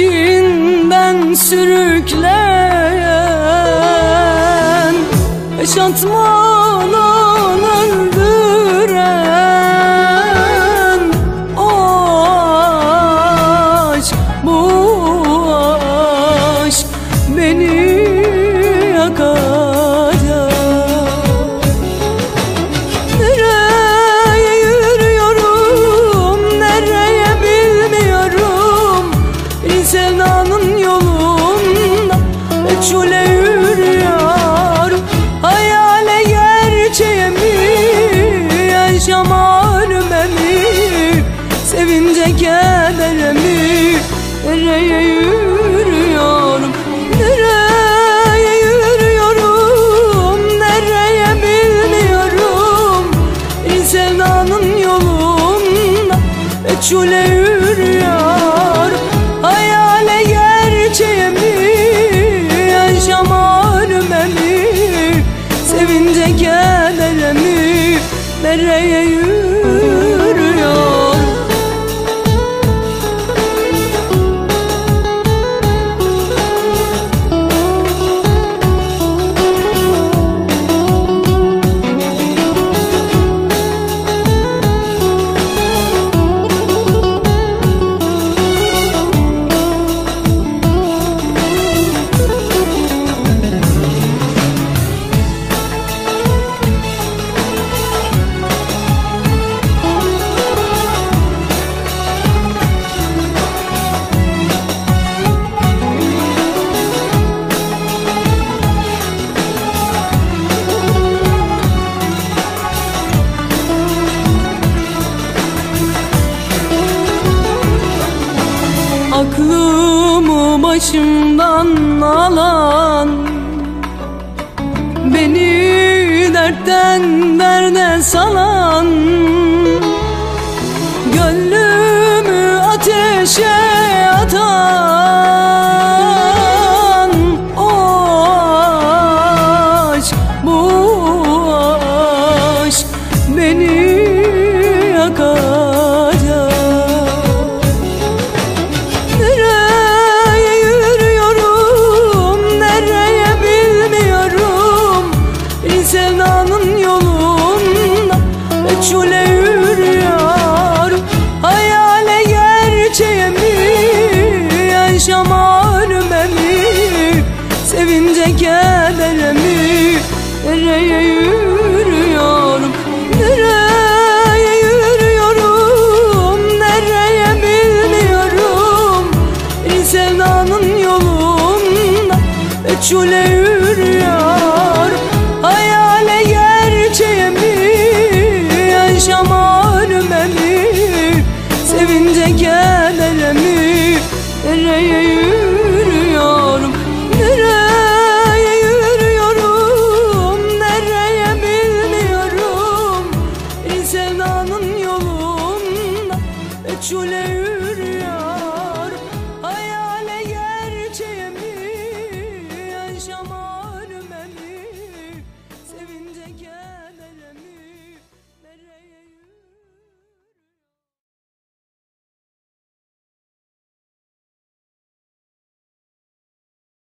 peşinden sürükleyen, yaşatmadan öldüren o aşk, bu aşk beni yakacak. Nereye yürüyorum, nereye bilmiyorum. Bir sevdanın yolunda meçhule yürüyorum. Hayale gerçeğe mi, yaşama ölüme mi, sevince kedere mi? Nereye yürüyorum, nereye yürüyorum, nereye bilmiyorum. Bir sevdanın yolunda meçhule yürüyorum. Hayale gerçeğe mi, yaşama ölüme mi, sevince kedere mi? Nereye yürüyorum? Aklımı başımdan alan, beni dertten derde salan, gönlümü ateşe atan o aşk, bu aşk beni yakacak. Sevdanın yolunda meçhule yürüyorum. Hayale gerçeğe mi, yaşama ölüme mi, sevince kedere mi? Nereye yürüyorum, nereye yürüyorum, nereye bilmiyorum. Bir sevdanın yolunda meçhule yürüyorum. Hayale gerçeğe mi, yaşama ölüme mi, sevince kedere mi? Nereye yürüyorum, nereye yürüyorum, nereye bilmiyorum. Bir sevdanın yolunda meçhule yürüyorum.